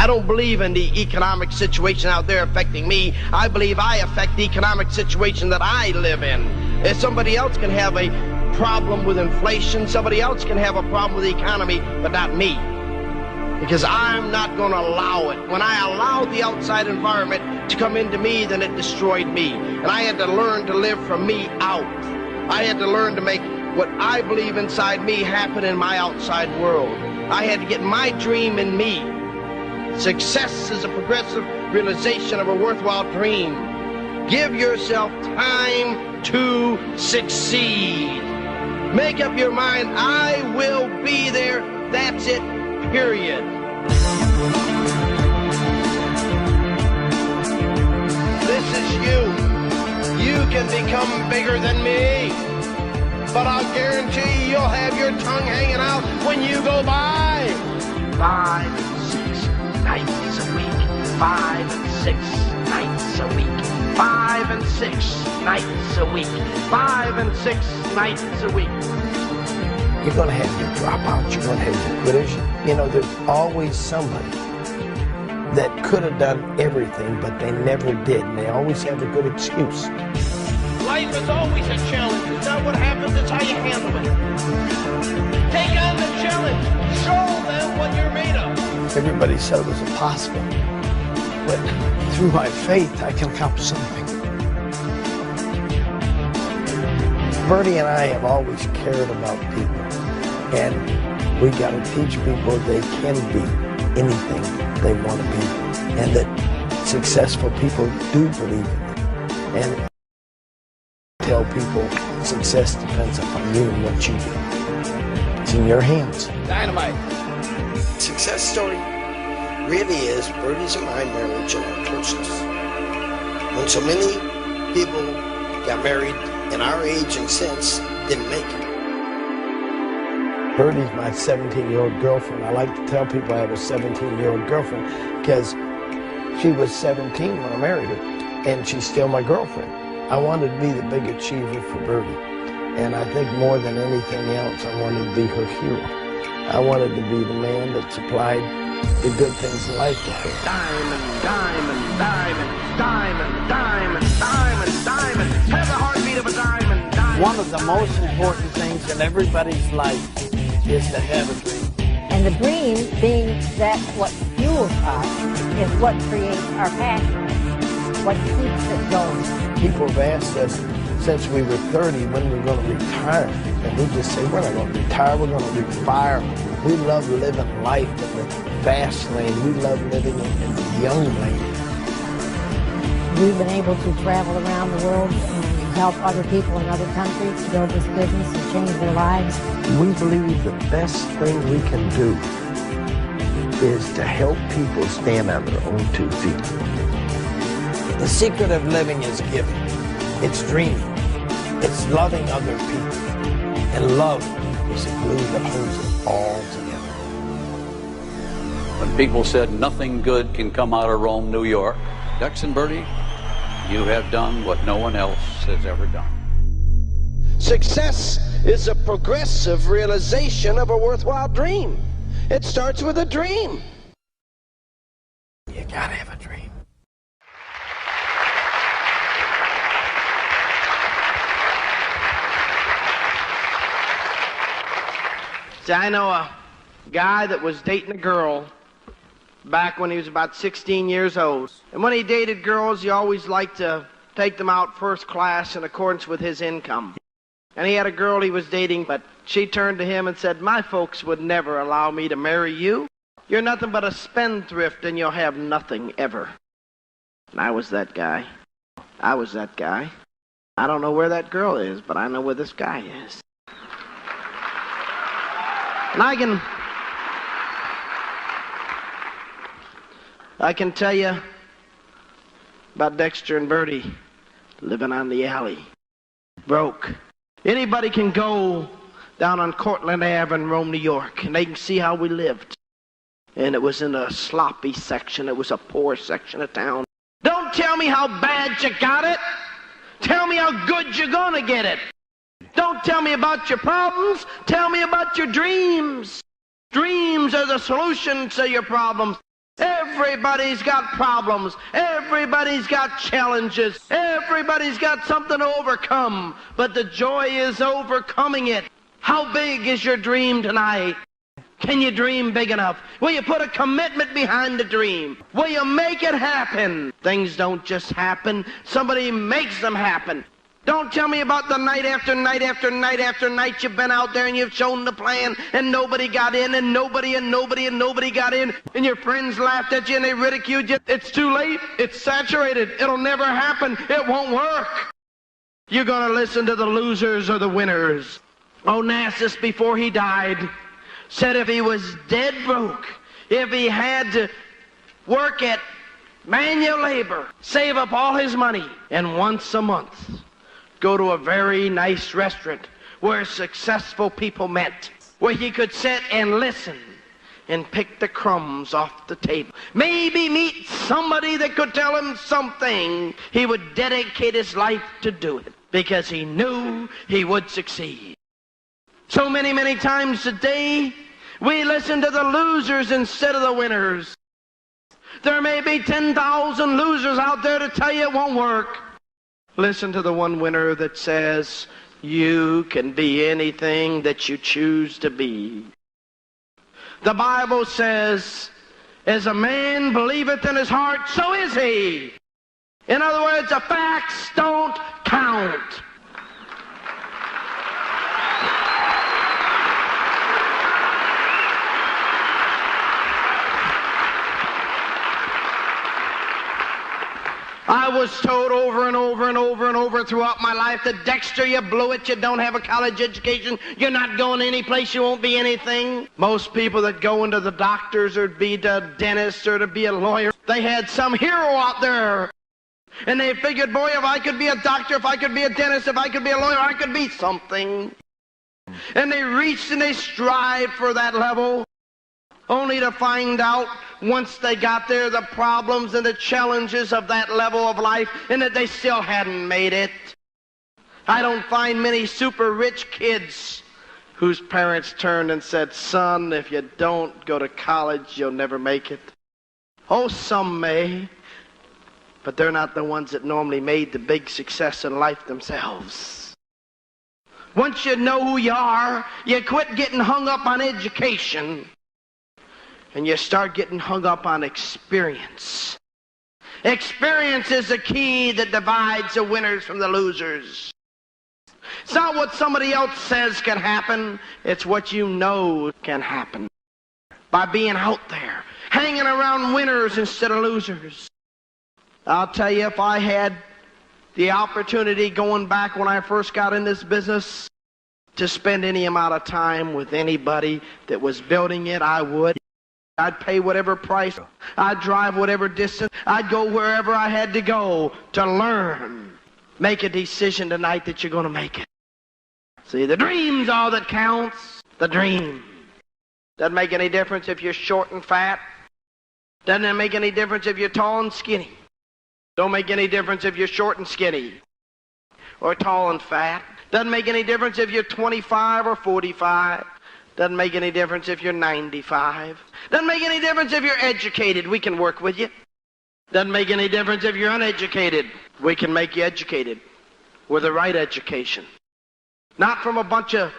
I don't believe in the economic situation out there affecting me. I believe I affect the economic situation that I live in. If somebody else can have a problem with inflation, somebody else can have a problem with the economy, but not me. Because I'm not going to allow it. When I allowed the outside environment to come into me, then it destroyed me. And I had to learn to live from me out. I had to learn to make what I believe inside me happen in my outside world. I had to get my dream in me. Success is a progressive realization of a worthwhile dream. Give yourself time to succeed. Make up your mind, I will be there. That's it, period. This is you. You can become bigger than me. But I'll guarantee you'll have your tongue hanging out when you go by. 5 and 6 nights a week. 5 and 6 nights a week. 5 and 6 nights a week. 5 and 6 nights a week. You're going to have your dropouts. You're going to have your quitters. You know, there's always somebody that could have done everything, but they never did, and they always have a good excuse. Life is always a challenge. It's not what happens, it's how you handle it. Take on the challenge. Show them what you're made of. Everybody said it was impossible. But through my faith, I can accomplish something. Birnie and I have always cared about people. And we got to teach people they can be anything they want to be. And that successful people do believe in it. And tell people success depends upon you and what you do. It's in your hands. Dynamite. Success story really is Birnie's and my marriage and our closeness. When so many people got married in our age and since didn't make it. Birnie's my 17-year-old girlfriend. I like to tell people I have a 17-year-old girlfriend because she was 17 when I married her, and she's still my girlfriend. I wanted to be the big achiever for Birnie, and I think more than anything else, I wanted to be her hero. I wanted to be the man that supplied the good things in life to her. Diamond, diamond, diamond, diamond, diamond, diamond, diamond. Have the heartbeat of a diamond, diamond. One of the most important things in everybody's life is to have a dream. And the dream, being that what fuels us, is what creates our passion, what keeps it going. People have asked us since we were 30 when we're going to retire. And we just say, we're not going to retire, we're going to retire. We love living life in the fast lane. We love living in the young lane. We've been able to travel around the world and help other people in other countries to build this business and change their lives. We believe the best thing we can do is to help people stand on their own 2 feet. The secret of living is giving. It's dreaming. It's loving other people. And love is the glue that holds it all together. When people said nothing good can come out of Rome, New York, Dex and Birnie, you have done what no one else has ever done. Success is a progressive realization of a worthwhile dream. It starts with a dream. You gotta have a dream. See, I know a guy that was dating a girl back when he was about 16 years old. And when he dated girls, he always liked to take them out first class in accordance with his income. And he had a girl he was dating, but she turned to him and said, "My folks would never allow me to marry you. You're nothing but a spendthrift and you'll have nothing ever." And I was that guy. I was that guy. I don't know where that girl is, but I know where this guy is. And I can tell you about Dexter and Birnie living on the alley, broke. Anybody can go down on Cortlandt Ave in Rome, New York, and they can see how we lived. And it was in a sloppy section. It was a poor section of town. Don't tell me how bad you got it. Tell me how good you're gonna get it. Don't tell me about your problems. Tell me about your dreams. Dreams are the solution to your problems. Everybody's got problems. Everybody's got challenges. Everybody's got something to overcome. But the joy is overcoming it. How big is your dream tonight? Can you dream big enough? Will you put a commitment behind the dream? Will you make it happen? Things don't just happen. Somebody makes them happen. Don't tell me about the night after night after night after night you've been out there and you've shown the plan and nobody got in and nobody got in and your friends laughed at you and they ridiculed you. It's too late. It's saturated. It'll never happen. It won't work. You're going to listen to the losers or the winners. Onassis, before he died, said if he was dead broke, if he had to work at manual labor, save up all his money, and once a month go to a very nice restaurant where successful people met, where he could sit and listen and pick the crumbs off the table. Maybe meet somebody that could tell him something. He would dedicate his life to do it because he knew he would succeed. So many times today, we listen to the losers instead of the winners. There may be 10,000 losers out there to tell you it won't work. Listen to the one winner that says, you can be anything that you choose to be. The Bible says, as a man believeth in his heart, so is he. In other words, the facts don't count. I was told over and over throughout my life that, Dexter, you blew it, you don't have a college education, you're not going any place, you won't be anything. Most people that go into the doctors or to be the dentist or to be a lawyer, they had some hero out there. And they figured, boy, if I could be a doctor, if I could be a dentist, if I could be a lawyer, I could be something. And they reached and they strived for that level, only to find out once they got there the problems and the challenges of that level of life and that they still hadn't made it. I don't find many super rich kids whose parents turned and said, son, if you don't go to college, you'll never make it. Oh, some may, but they're not the ones that normally made the big success in life themselves. Once you know who you are, you quit getting hung up on education. And you start getting hung up on experience. Experience is the key that divides the winners from the losers. It's not what somebody else says can happen. It's what you know can happen. By being out there, hanging around winners instead of losers. I'll tell you, if I had the opportunity going back when I first got in this business to spend any amount of time with anybody that was building it, I would. I'd pay whatever price. I'd drive whatever distance. I'd go wherever I had to go to learn. Make a decision tonight that you're going to make it. See, the dream's all that counts. The dream. Doesn't make any difference if you're short and fat. Doesn't make any difference if you're tall and skinny. Don't make any difference if you're short and skinny or tall and fat. Doesn't make any difference if you're 25 or 45. Doesn't make any difference if you're 95. Doesn't make any difference if you're educated. We can work with you. Doesn't make any difference if you're uneducated. We can make you educated with the right education. Not from a bunch of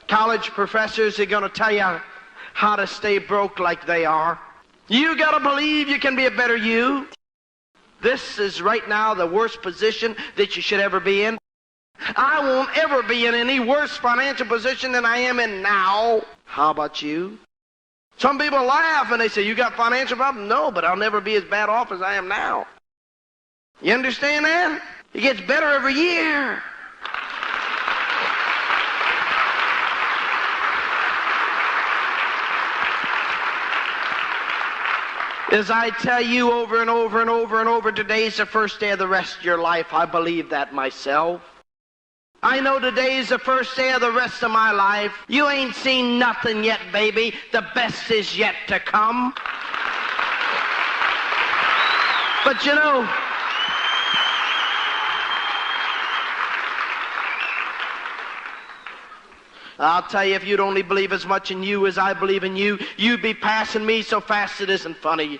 college professors who are going to tell you how to stay broke like they are. You got to believe you can be a better you. This is right now the worst position that you should ever be in. I won't ever be in any worse financial position than I am in now. How about you? Some people laugh and they say, you got financial problems? No, but I'll never be as bad off as I am now. You understand that? It gets better every year. As I tell you over and over, today's the first day of the rest of your life. I believe that myself. I know today's the first day of the rest of my life. You ain't seen nothing yet, baby. The best is yet to come. But you know, I'll tell you, if you'd only believe as much in you as I believe in you, you'd be passing me so fast it isn't funny.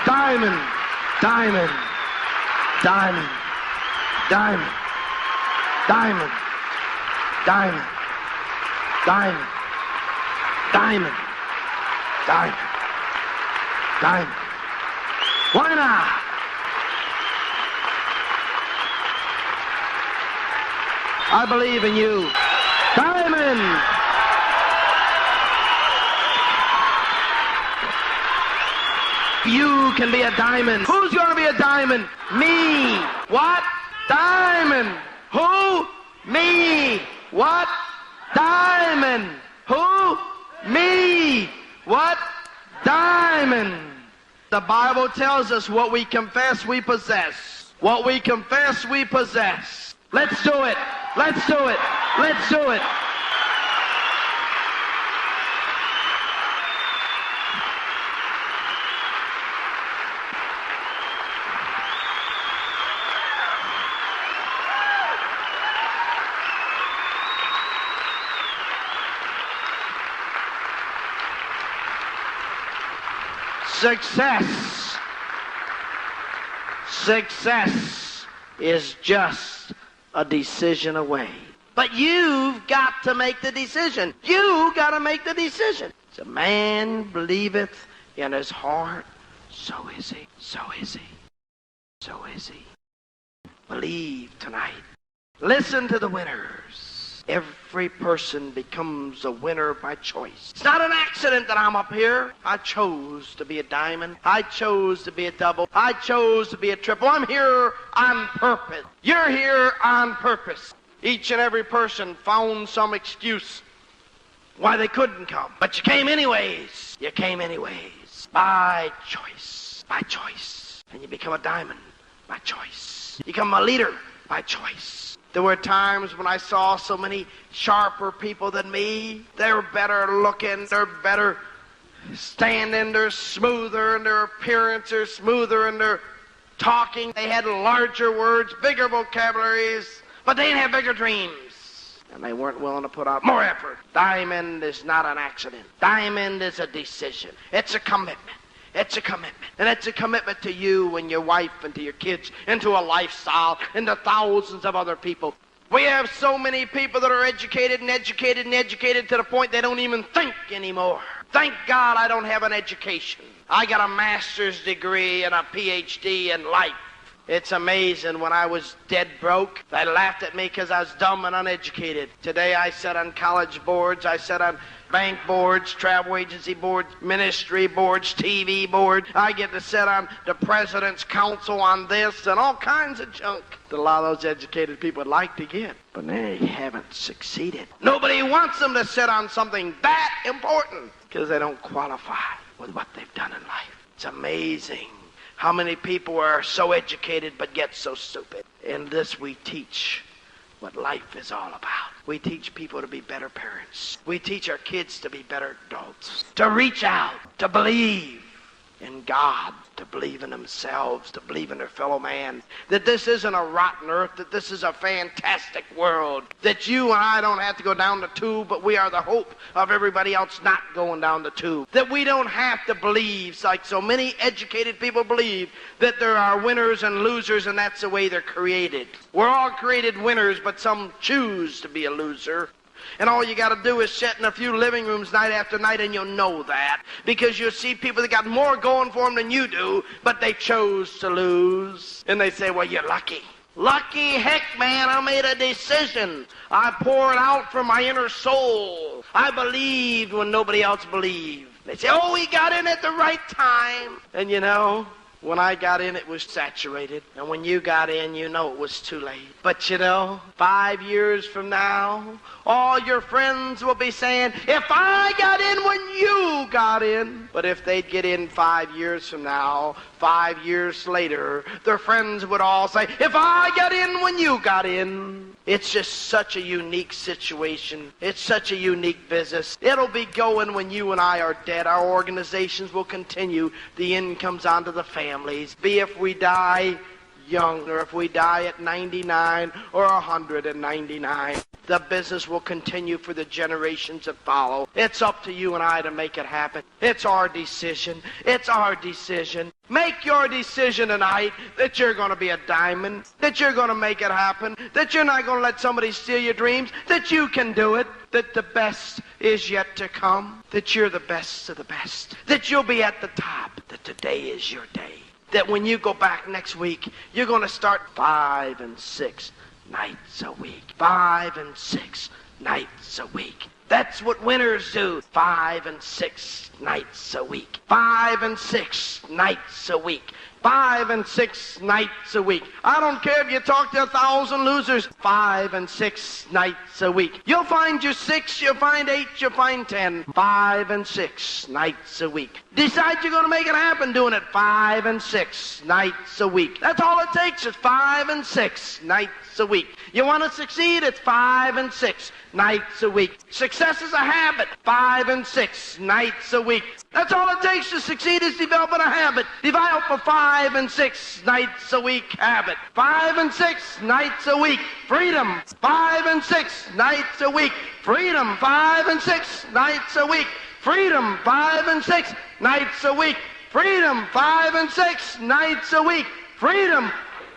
Diamond, diamond, diamond, diamond, diamond, diamond, diamond, diamond, diamond, diamond. Why not? I believe in you. Diamond! You can be a diamond. Who's going to be a diamond? Me. What? Diamond. Who? Me. What? Diamond. Who? Me. What? Diamond. The Bible tells us what we confess, we possess. What we confess, we possess. Let's do it. Let's do it. Let's do it. Success. Success is just a decision away. But you've got to make the decision. You got to make the decision. As a man believeth in his heart, so is he. So is he. So is he. Believe tonight. Listen to the winners. Every person becomes a winner by choice. It's not an accident that I'm up here. I chose to be a diamond. I chose to be a double. I chose to be a triple. I'm here on purpose. You're here on purpose. Each and every person found some excuse why they couldn't come. But you came anyways. You came anyways. By choice. By choice. And you become a diamond by choice. You become a leader by choice. There were times when I saw so many sharper people than me. They're better looking, they're better standing, they're smoother in their appearance, they're smoother in their talking. They had larger words, bigger vocabularies, but they didn't have bigger dreams. And they weren't willing to put out more effort. Diamond is not an accident. Diamond is a decision. It's a commitment. It's a commitment. And it's a commitment to you and your wife and to your kids and to a lifestyle and to thousands of other people. We have so many people that are educated and educated and educated to the point they don't even think anymore. Thank God I don't have an education. I got a master's degree and a PhD in life. It's amazing. When I was dead broke, they laughed at me because I was dumb and uneducated. Today I sat on college boards. I sat on bank boards, travel agency boards, ministry boards, TV boards. I get to sit on the president's council on this and all kinds of junk that a lot of those educated people would like to get. But they haven't succeeded. Nobody wants them to sit on something that important because they don't qualify with what they've done in life. It's amazing how many people are so educated but yet so stupid. In this we teach what life is all about. We teach people to be better parents. We teach our kids to be better adults. To reach out, to believe in God, to believe in themselves, to believe in their fellow man. That this isn't a rotten earth, that this is a fantastic world. That you and I don't have to go down the tube, but we are the hope of everybody else not going down the tube. That we don't have to believe, like so many educated people believe, that there are winners and losers and that's the way they're created. We're all created winners, but some choose to be a loser. And all you got to do is sit in a few living rooms night after night and you'll know that. Because you'll see people that got more going for them than you do, but they chose to lose. And they say, well, you're lucky. Lucky, heck, man, I made a decision. I poured out from my inner soul. I believed when nobody else believed. They say, oh, he got in at the right time. And you know, when I got in, it was saturated. And when you got in, you know it was too late. But you know, 5 years from now, all your friends will be saying, if I got in when you got in. But if they'd get in 5 years from now, 5 years later, their friends would all say, if I got in when you got in. It's just such a unique situation. It's such a unique business. It'll be going when you and I are dead. Our organizations will continue. The income's onto the families. Be if we die young or if we die at 99 or 199. the business will continue for the generations that follow. It's up to you and I to make it happen. It's our decision. It's our decision. Make your decision tonight that you're going to be a diamond, that you're going to make it happen, that you're not going to let somebody steal your dreams, that you can do it, that the best is yet to come, that you're the best of the best, that you'll be at the top, that today is your day, that when you go back next week, you're going to start 5 and 6 nights a week. 5 and 6 nights a week. That's what winners do. 5 and 6 nights a week. 5 and 6 nights a week. 5 and 6 nights a week. I don't care if you talk to 1,000 losers. 5 and 6 nights a week. You'll find your 6, you'll find 8, you'll find 10. 5 and 6 nights a week. Decide you're going to make it happen doing it 5 and 6 nights a week. That's all it takes is 5 and 6 nights a week. You want to succeed? It's 5 and 6 nights a week. Success is a habit. 5 and 6 nights a week. That's all it takes to succeed is developing a habit. Develop a 5 and 6 nights a week habit. 5 and 6 nights a week. Freedom. 5 and 6 nights a week. Freedom. 5 and 6 nights a week. Freedom. 5 and 6 nights a week. Freedom. 5 and 6 nights a week. Freedom.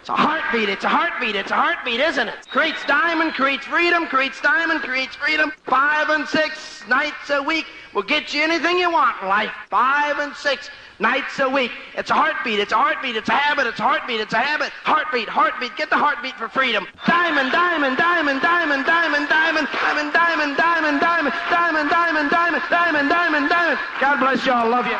It's a heartbeat, it's a heartbeat, it's a heartbeat, isn't it? Creates diamond, creates freedom, creates diamond, creates freedom. 5 and 6 nights a week will get you anything you want in life. 5 and 6 nights a week. It's a heartbeat, it's a heartbeat, it's a habit, it's a heartbeat, it's a habit. Heartbeat, heartbeat, get the heartbeat for freedom. Diamond, diamond, diamond, diamond, diamond, diamond, diamond, diamond, diamond, diamond, diamond, diamond, diamond, diamond, diamond, diamond. God bless y'all, love you.